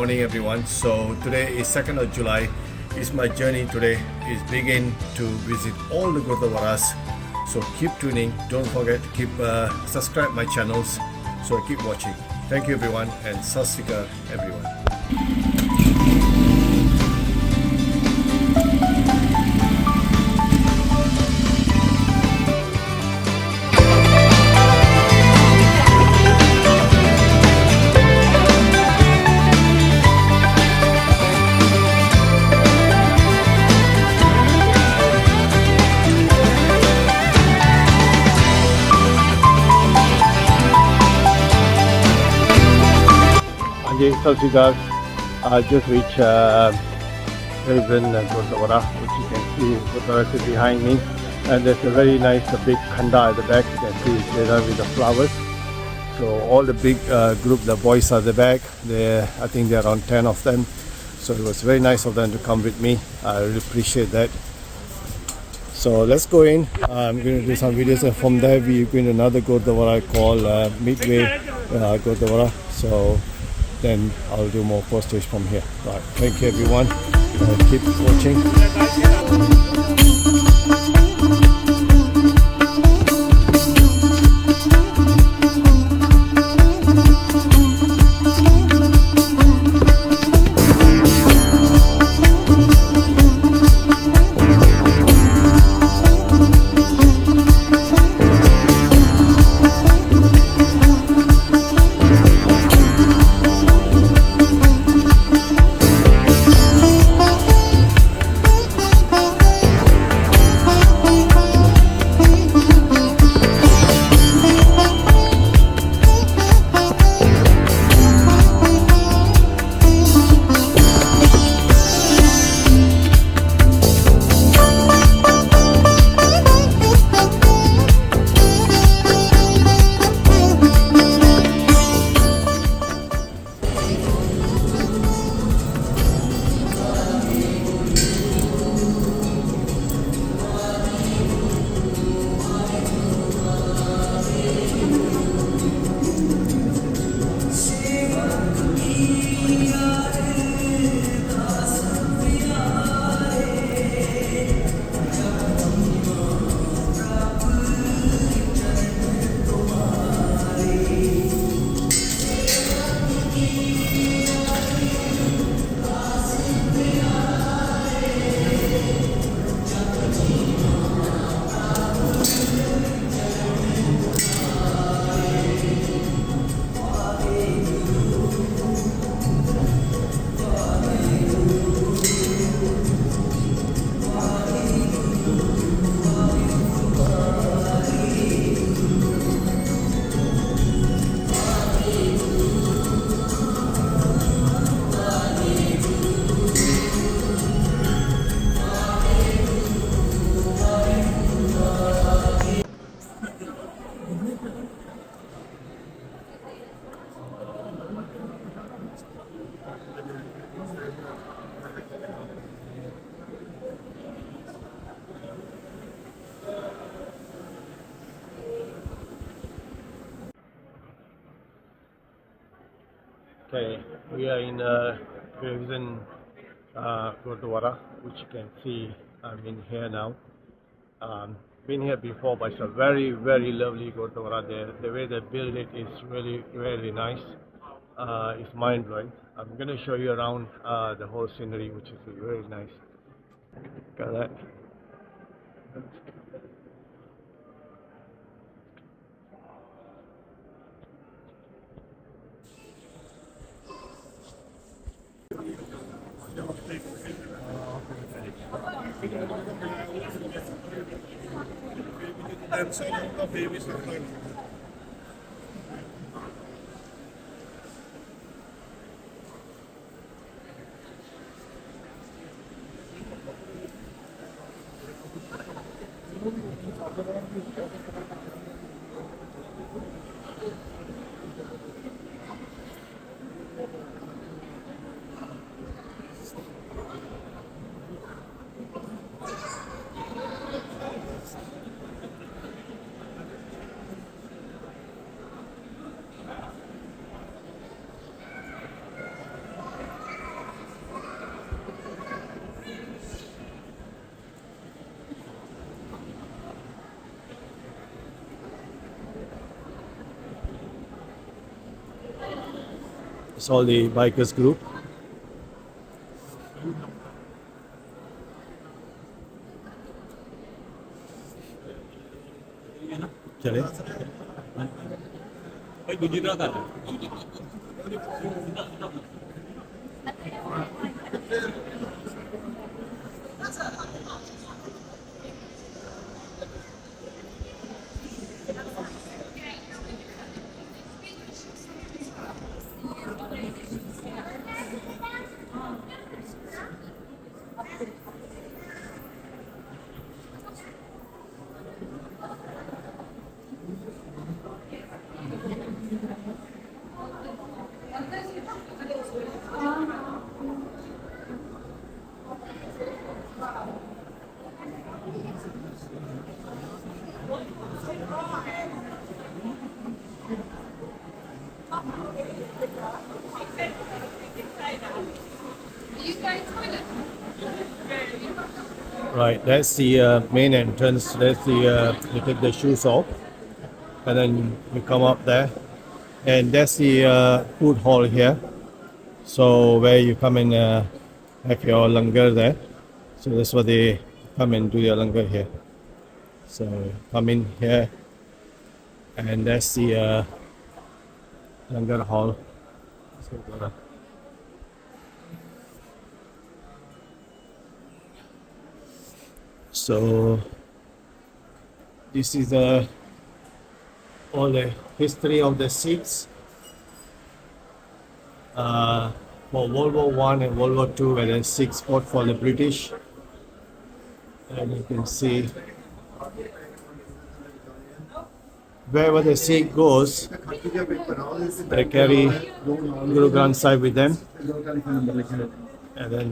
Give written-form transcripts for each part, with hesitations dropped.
morning everyone. So today is 2nd of July. It's my journey today is begin to visit all the Gurudwaras. So keep tuning. Don't forget to keep subscribe my channels. So keep watching. Thank you everyone and Sat Sri Akal everyone. Sat Sri Akal. I just reached Gravesend Gurudwara, which you can see Gurudwara is behind me, and there's a very nice big khanda at the back. You can see it's lit up with the flowers. So all the big group, the boys are at the back. I think there are around 10 of them. So it was very nice of them to come with me. I really appreciate that. So let's go in. I'm going to do some videos, and from there we're going to another Gurudwara called Midway Gurudwara. So then I'll do more postage from here. Right, thank you everyone. Keep watching. Okay, we are in Gravesend Gurudwara, which you can see. I'm in here now. Been here before, but it's a very, very lovely Gurudwara there. The way they build it is really, really nice. It's mind blowing. I'm going to show you around the whole scenery, which is very nice. Look at that. It's all the bikers group. चले Right, that's the main entrance. That's the you take the shoes off, and then you come up there, and that's the food hall here. So where you come and have your langar there. So that's what they come and do your langar here. So come in here, and that's the langar hall. So this is all the history of the Sikhs for World War One and World War Two, where the Sikhs fought for the British. And you can see wherever the Sikh goes, they carry Guru Granth Sahib with them, and then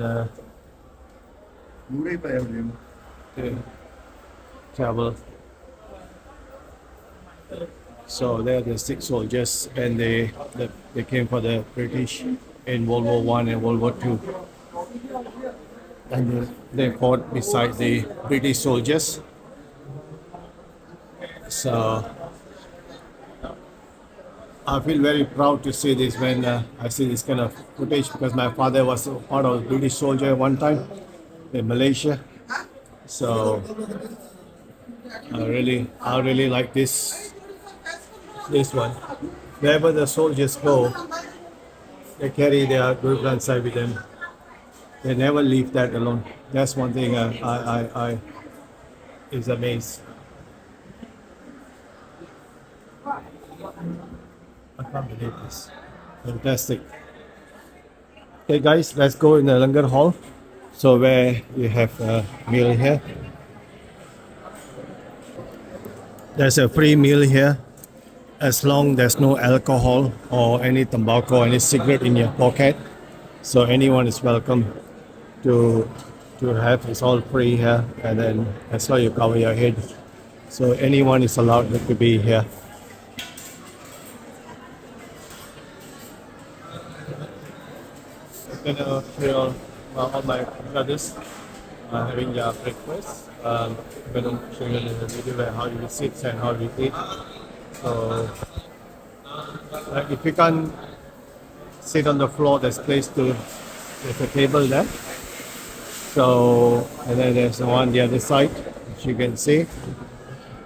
they travel. So they're the Sikh soldiers, and they came for the British in World War One and World War Two, and they fought beside the British soldiers. So I feel very proud to see this when I see this kind of footage, because my father was part of a British soldier at one time in Malaysia. So I really like this one. Wherever the soldiers go, they carry their Guru Granth Sahib with them. They never leave that alone. That's one thing I is amazed. I can't believe this. Fantastic. Okay guys, let's go in the Langar Hall. So where you have a meal here. There's a free meal here, as long there's no alcohol or any tobacco or any cigarette in your pocket. So anyone is welcome to have. It's all free here, and then as long as you cover your head. So anyone is allowed to be here. I'm gonna show all my brothers having their breakfast. I'm gonna show you in the video how you sit and how you eat. So, like if you can't sit on the floor, there's a table there. So, and then there's the one the other side, which you can see.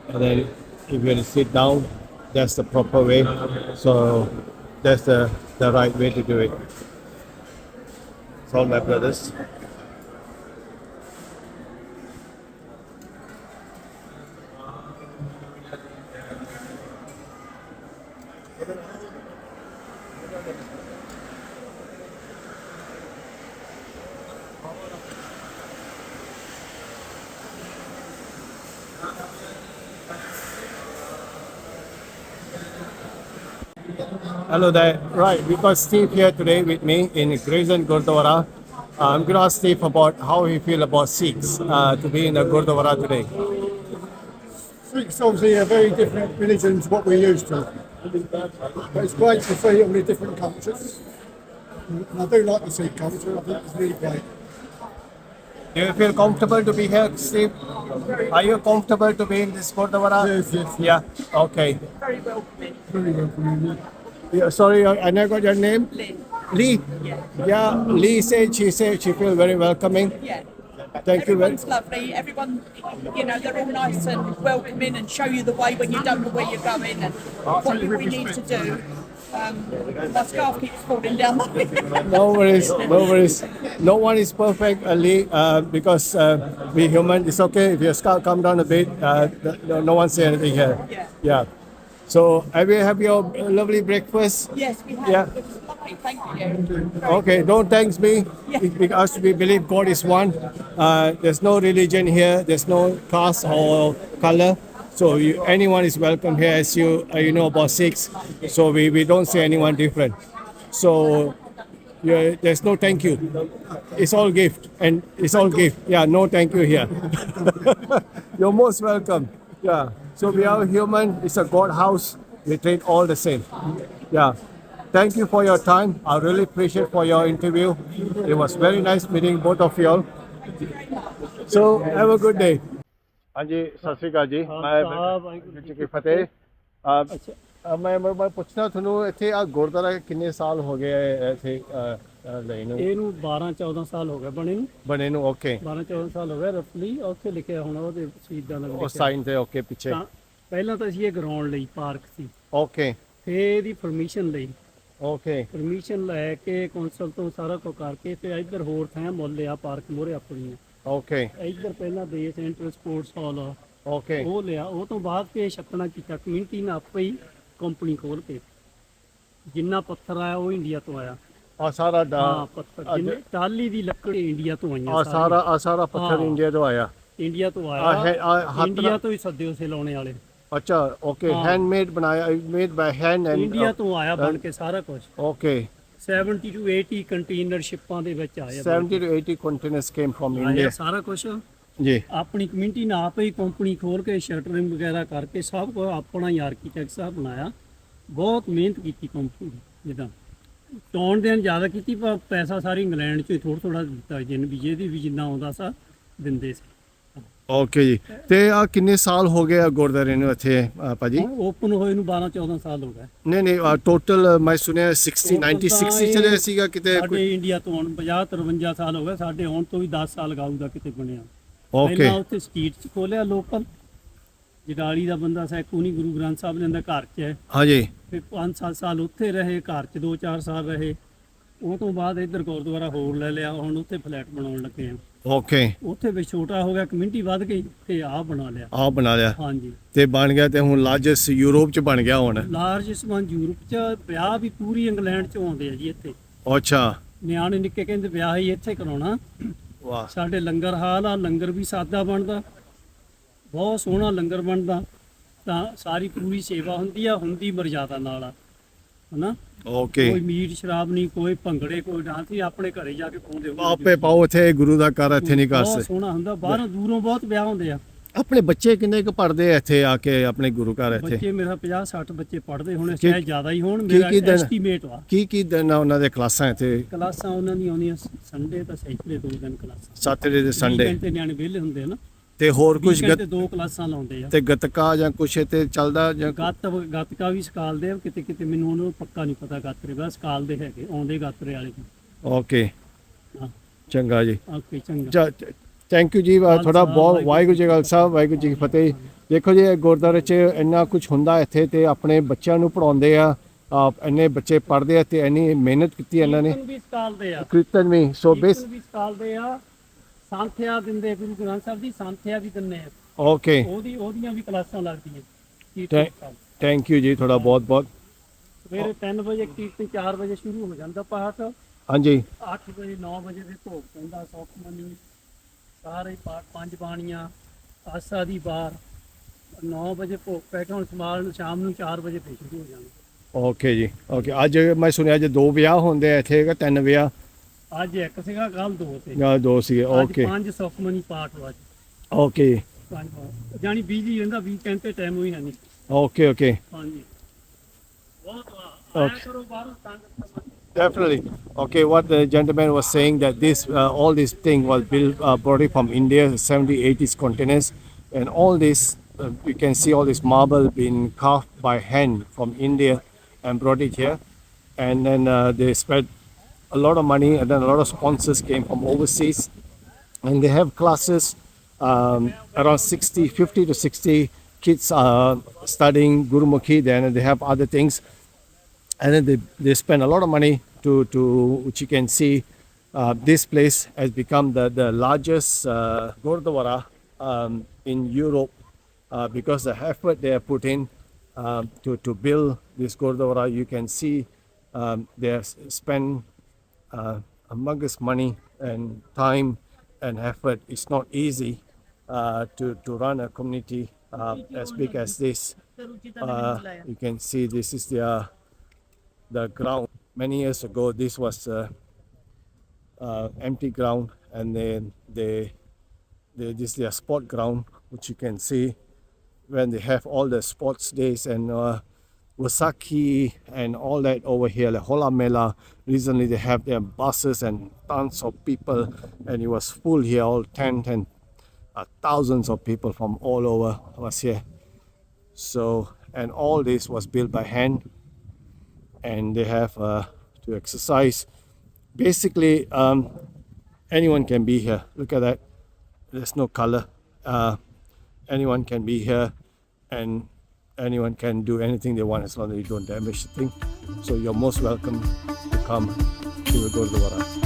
And then if you're gonna sit down, that's the proper way. So that's the right way to do it. It's all my brothers. Hello there. Right, we got Steve here today with me in Gravesend Gurudwara. I'm going to ask Steve about how he feel about Sikhs to be in the Gurudwara today. Sikhs obviously a very different religion to what we're used to. But it's great to see all the different cultures. And I do like the Sikh culture, I think it's really great. Do you feel comfortable to be here, Steve? Are you comfortable to be in this Gurudwara? Yes. Yeah, okay. Very welcoming. Yeah, sorry, I never got your name. Lynn. Lee? Yeah, Lee said she feel very welcoming. Yeah. Thank you very Everyone's lovely. Everyone, they're all nice and welcoming and show you the way when you don't know where you're going and what we need to do. My scarf keeps falling down. No worries, no worries. No one is perfect, Lee, because we human. It's okay if your scarf come down a bit. No one say anything here. Yeah. Yeah. So, have you have your lovely breakfast? Yes, we have. Yeah. It was lovely. Thank you. Okay, don't thanks me Yeah. because we believe God is one. There's no religion here. There's no caste or color. So anyone is welcome here, as you know about Sikhs. So we don't say anyone different. So there's no thank you. It's all gift, and it's all gift. Yeah, no thank you here. You're most welcome. Yeah. So we are human. It's a God house. We treat all the same. Yeah. Thank you for your time. I really appreciate for your interview. It was very nice meeting both of you all. So have a good day. ਹਾਂਜੀ ਸਤਿ ਸ਼੍ਰੀ ਅਕਾਲ ਜੀ ਮੈਂ ਵਾਹਿਗੁਰੂ ਜੀ ਕੀ ਫਤਿਹ ਮੈਂ ਪੁੱਛਣਾ ਤੁਹਾਨੂੰ ਇੱਥੇ ਆ ਗੁਰਦੁਆਰਾ ਕਿੰਨੇ ਸਾਲ ਹੋ ਗਏ ਇੱਥੇ ਲਈ ਨੂੰ ਇਹਨੂੰ 12-14 ਸਾਲ ਹੋ ਗਏ ਬਣੇ ਨੂੰ ਓਕੇ 12-14 ਸਾਲ ਹੋ ਗਏ ਰਫਲੀ ਉੱਥੇ ਲਿਖਿਆ ਹੁਣ ਉਹਦੇ ਸ਼ਹੀਦਾਂ ਦਾ ਉਹ ਸਾਈਨ ਤੇ ਓਕੇ ਪਿੱਛੇ ਪਹਿਲਾਂ ਤਾਂ ਅਸੀਂ ਇਹ ਗਰਾਊਂਡ ਲਈ ਪਾਰਕ ਸੀ ਓਕੇ ਫੇ ਇਹਦੀ ਪਰਮਿਸ਼ਨ ਲਈ ਓਕੇ ਪਰਮਿਸ਼ਨ ਲੈ ਕੇ ਕੌਂਸਲ ਤੋਂ ਸਾਰਾ ਕੁਝ ਕਰਕੇ ਤੇ ਇੱਧਰ ਹੋਰ ਥਾਂ ਮੁੱਲ ਆ ਪਾਰਕ ਮੋਰੇ ਆਪਣੀ ਓਕੇ ਇੱਧਰ ਪਹਿਲਾਂ ਬੇਸ ਸੈਂਟਰ ਸਪੋਰਟਸ ਹਾਲ ਓਕੇ ਉਹ ਲਿਆ ਉਹ ਤੋਂ ਬਾਅਦ ਫੇ ਛੱਤਣਾ ਕੀਤਾ ਕਮਿਊਨਿਟੀ ਨੇ ਆਪੇ ਹੀ ਕੰਪਨੀ ਖੋਲ ਕੇ ਜਿੰਨਾ ਪੱਥਰ ਆਇਆ ਉਹ ਇੰਡੀਆ ਤੋਂ ਆਇਆ ਆ ਸਾਰਾ ਹਾਂ ਪੱਥਰ ਜਿੰਨੇ ਟਾਲੀ ਦੀ ਲੱਕੜੀ ਇੰਡੀਆ ਤੋਂ ਆਈਆਂ ਆ ਸਾਰਾ ਪੱਥਰ ਇੰਡੀਆ ਤੋਂ ਆਇਆ ਇੰਡੀਆ ਤੋਂ ਆਇਆ ਇੰਡੀਆ ਤੋਂ ਹੀ ਸੱਦੇ ਉਸੇ ਲਾਉਣੇ ਵਾਲੇ ਅੱਛਾ ਓਕੇ ਹੈਂਡਮੇਡ ਬਣਾਇਆ made by hand and India ਤੋਂ ਆਇਆ ਬਣ ਕੇ ਸਾਰਾ ਕੁਝ ਓਕੇ 70 to 80 ਕੰਟੇਨਰ ਸ਼ਿਪਾਂ ਦੇ ਵਿੱਚ ਆਇਆ 70 to 80 containers came from India ਸਾਰਾ ਕੁਝ ਜੀ ਆਪਣੀ ਕਮਿਊਨਿਟੀ ਨੇ ਆਪ ਹੀ ਕੰਪਨੀ ਖੋਲ ਕੇ ਸ਼ਟਰਿੰਗ ਵਗੈਰਾ ਕਰਕੇ ਸਭ ਕੁਝ ਆਪਣਾ ਹੀ ਆਰਕੀਟੈਕਟ ਸਾਹਿਬ ਬਣਾਇਆ ਬਹੁਤ ਮਿਹਨਤ ਕੀਤੀ ਕੰਪਨੀ ਜਿੱਦਾਂ ਟੌਣ ਦੇਣ ਜ਼ਿਆਦਾ ਕੀਤੀ ਪਰ ਪੈਸਾ ਸਾਰੀ ਇੰਗਲੈਂਡ ਚੋਂ ਥੋੜਾ ਥੋੜਾ ਦਿੱਤਾ ਜਿੰਨ ਵੀ ਜਿਹਦੀ ਵੀ ਜਿੰਨਾ ਆਉਂਦਾ ਸਾ ਦਿੰਦੇ ਸੀ ਓਕੇ ਜੀ ਤੇ ਆ ਕਿੰਨੇ ਸਾਲ ਹੋ ਗਏ ਆ ਗੁਰਦੁਆਰੇ ਨੂੰ ਇੱਥੇ ਭਾਜੀ ਓਪਨ ਹੋਏ ਨੂੰ 12-14 ਸਾਲ ਹੋ ਗਏ ਨਹੀਂ ਟੋਟਲ ਮੈਂ ਸੁਣਿਆ 60 96 ਚਲੇ ਸੀਗਾ ਕਿਤੇ ਸਾਡੇ ਇੰਡੀਆ ਤੋਂ ਹੁਣ 50-53 ਸਾਲ ਹੋ ਗਏ ਸਾਡੇ ਹੁਣ ਤੋਂ ਵੀ 10 ਸਾਲ ਗਾਊ ਦਾ ਕਿਤੇ ਬਣਿਆ ਓਕੇ ਪਹਿਲਾਂ ਉੱਥੇ ਸਟਰੀਟ 'ਚ ਖੋਲਿਆ ਲੋਕਲ ਜਡਾਲੀ ਦਾ ਬੰਦਾ ਸੈਕੂ ਨਹੀਂ ਗੁਰੂ ਗ੍ਰੰਥ ਸਾਹਿਬ ਨੇ ਦਾ ਘਰ 'ਚ ਹੈ ਹਾਂਜੀ ਫਿਰ 5-7 ਸਾਲ ਉੱਥੇ ਰਹੇ ਘਰ 'ਚ 2-4 ਸਾਲ ਰਹੇ ਉਹ ਤੋਂ ਬਾਅਦ ਇੱਧਰ ਗੁਰਦੁਆਰਾ ਹੋਰ ਲੈ ਲਿਆ ਹੁਣ ਉੱਥੇ ਫਲੈਟ ਬਣਾਉਣ ਲੱਗੇ ਆ ਓਕੇ ਉੱਥੇ ਵੀ ਛੋਟਾ ਹੋ ਗਿਆ ਕਮਿਊਨਿਟੀ ਵੱਧ ਗਈ ਤੇ ਆਹ ਬਣਾ ਲਿਆ ਹਾਂਜੀ ਤੇ ਬਣ ਗਿਆ ਤੇ ਹੁਣ ਲਾਰਜੈਸਟ ਯੂਰਪ ਚ ਬਣ ਗਿਆ ਹੁਣ ਲਾਰਜੈਸਟ ਵਨ ਯੂਰਪ ਚ ਵਿਆਹ ਵੀ ਪੂਰੀ ਇੰਗਲੈਂਡ ਚ ਆਉਂਦੇ ਆ ਜੀ ਇੱਥੇ ਅੱਛਾ ਨਿਆਣੇ ਨਿੱਕੇ ਕਹਿੰਦੇ ਵਿਆਹ ਹੀ ਇੱਥੇ ਕਰਾਉਣਾ ਵਾਹ ਸਾਡੇ ਲੰਗਰ ਹਾਲ ਆ ਲੰਗਰ ਵੀ ਸਾਦਾ ਬਣਦਾ ਬਹੁਤ ਸੋਹਣਾ ਲੰਗਰ ਬਣਦਾ ਤਾਂ ਸਾਰੀ ਪੂਰੀ ਸੇਵਾ ਹੁੰਦੀ ਮਰਜ਼ਾਦਾ ਨਾਲ ਆ ਹਨਾ ਓਕੇ ਕੋਈ ਮੀਟ ਸ਼ਰਾਬ ਨਹੀਂ ਕੋਈ ਭੰਗੜੇ ਕੋਈ ਡਾਂਸ ਨਹੀਂ ਆਪਣੇ ਘਰੇ ਜਾ ਕੇ ਪਾਉਂਦੇ ਆਪੇ ਪਾਓ ਇੱਥੇ ਗੁਰੂ ਦਾ ਘਰ ਇੱਥੇ ਨਹੀਂ ਕਰ ਬਹੁਤ ਸਕਦੇ ਸੋਹਣਾ ਹੁੰਦਾ ਬਾਹਰੋਂ ਦੂਰੋਂ ਬਹੁਤ ਵਿਆਹ ਹੁੰਦੇ ਆ ਆਪਣੇ ਬੱਚੇ ਕਿੰਨੇ ਕੁ ਪੜ੍ਹਦੇ ਆ ਇੱਥੇ ਆ ਕੇ ਆਪਣੇ ਗੁਰੂ ਘਰ ਇੱਥੇ ਬੱਚੇ ਮੇਰਾ 50-60 ਬੱਚੇ ਪੜ੍ਹਦੇ ਹੋਣੇ ਸ਼ਾਇਦ ਜ਼ਿਆਦਾ ਹੀ ਹੋਣ ਕੀ ਮੇਰਾ ਕੀ ਦਿਨ- ਐਸਟੀਮੇਟ ਵਾ ਕੀ ਦਿਨ ਆ ਉਹਨਾਂ ਦੇ ਕਲਾਸਾਂ ਇੱਥੇ ਕਲਾਸਾਂ ਉਹਨਾਂ ਦੀਆਂ ਆਉਂਦੀਆਂ ਸੰਡੇ ਤਾਂ ਸੈਟਰਡੇ 2 ਦਿਨ ਕਲਾਸਾਂ ਸੈਟਰਡੇ ਤੇ ਸੰਡੇ ਤੇ ਨਿਆਣੇ ਵਿਹਲੇ ਹੁੰਦੇ ਆ ਨਾ ਤੇ ਹੋਰ ਕੁਝ ਵੀਕਐਂਡ ਤੇ 2 ਕਲਾਸਾਂ ਲਾਉਂਦੇ ਆ ਤੇ ਗਤਕਾ ਜਾਂ ਕੁਛ ਤੇ ਚੱਲਦਾ ਜਾਂ ਗੱਤਕਾ ਵੀ ਸਿਖਾਲਦੇ ਆ ਕਿਤੇ ਕਿਤੇ ਮੈਨੂੰ ਉਹਨਾਂ ਨੂੰ ਪੱਕਾ ਨਹੀਂ ਪਤਾ ਗਾਤਰੇ ਦਾ ਸਿਖਾਲਦੇ ਹੈਗੇ ਆਉਂਦੇ ਗਾਤਰੇ ਵਾਲੇ ਓਕੇ ਹਾਂ ਚੰਗਾ ਜੀ ਓਕੇ ਚੰਗਾ ਥੈਂਕ ਯੂ ਜੀ ਤੁਹਾਡਾ ਬਹੁਤ ਵਾਹਿਗੁਰੂ ਜੀ ਕਾ ਖਾਲਸਾ ਵਾਹਿਗੁਰੂ ਜੀ ਕੀ ਫਤਿਹ ਦੇਖੋ ਜੀ ਗੁਰਦੁਆਰੇ 'ਚ ਇੰਨਾ ਕੁਝ ਹੁੰਦਾ ਇੱਥੇ ਤੇ ਆਪਣੇ ਬੱਚਿਆਂ ਨੂੰ ਪੜਾਉਂਦੇ ਆ ਇੰਨੇ ਬੱਚੇ ਪੜ੍ਹਦੇ ਆ ਤੇ ਇੰਨੀ ਮਿਹਨਤ ਕੀਤੀ ਇਹਨਾਂ ਨੇ ਵੀ ਸਿਖਾਲਦੇ ਆ ਕੀਰਤਨ ਵੀ ਸੋ ਬੇਸ ਵੀ ਸਿਖਾਲਦੇ ਆ ਸੰਥਿਆ ਦਿੰਦੇ ਗੁਰੂ ਗ੍ਰੰਥ ਸਾਹਿਬ ਦੀ ਸੰਥਿਆ ਵੀ ਦਿੰਦੇ ਆ ਓਕੇ ਉਹਦੀਆਂ ਵੀ ਕਲਾਸਾਂ ਲੱਗਦੀਆਂ ਥੈਂਕ ਯੂ ਜੀ ਤੁਹਾਡਾ ਬਹੁਤ ਬਹੁਤ ਸਵੇਰੇ 3 ਵਜੇ ਕੀਰਤਨ 4 ਵਜੇ ਸ਼ੁਰੂ ਹੋ ਜਾਂਦਾ ਪਾਠ ਹਾਂਜੀ 8 ਵਜੇ 9 ਵਜੇ ਦੇ ਭੋਗ ਪੈਂਦਾ ਸੁਖਮਨੀ ਸਾਰੇ ਪਾਠ 5 ਬਾਣੀਆਂ ਆਸਾ ਦੀ ਵਾਰ 9 ਵਜੇ ਭੋਗ ਪੈ ਕੇ ਹੁਣ ਸਮਾਲ ਸ਼ਾਮ ਨੂੰ 4 ਵਜੇ ਫੇਰ ਸ਼ੁਰੂ ਹੋ ਜਾਣਾ ਓਕੇ ਜੀ ਓਕੇ ਅੱਜ ਮੈਂ ਸੁਣਿਆ ਅੱਜ 2 ਵਿਆਹ ਹੁੰਦੇ ਆ ਇੱਥੇ 3 ਵਿਆਹ ਅੱਜ ਇੱਕ ਸੀਗਾ ਕੱਲ 2 ਸੀ ਜਾਂ 2 ਸੀਗੇ ਓਕੇ 5 ਸੁਖਮਨੀ ਪਾਠ ਵਾ ਓਕੇ ਜਾਨੀ ਬਿਜੀ ਰਹਿੰਦਾ ਵੀਕਐਂਡ ਤੇ ਟਾਈਮ ਹੋਈ ਹੈ ਨਹੀਂ ਓਕੇ ਓਕੇ ਹਾਂਜੀ ਬਹੁਤ ਆਇਆ ਕਰੋ ਬਾਹਰੋਂ ਸੰਗਤ Definitely. Okay, what the gentleman was saying that this all this thing was built brought it from India, 70, 80s containers, and all this you can see all this marble being carved by hand from India and brought it here, and then they spread a lot of money, and then a lot of sponsors came from overseas, and they have classes. Around 50 to 60 kids are studying Gurumukhi then, and they have other things, and then they spend a lot of money to which you can see. This place has become the largest Gurudwara in Europe because the effort they have put in to build this Gurudwara. You can see they have spent humongous money and time and effort. It's not easy to run a community as big as this. You can see this is the ground. Many years ago, this was empty ground, and then this is their sport ground, which you can see when they have all the sports days and Wasaki and all that over here, like Hola Mela. Recently they have their buses and tons of people, and it was full here, all tent and thousands of people from all over was here. So, and all this was built by hand, and they have to exercise. Basically, anyone can be here. Look at that. There's no color. Anyone can be here, and anyone can do anything they want as long as you don't damage the thing. So you're most welcome to come to the Gurudwara.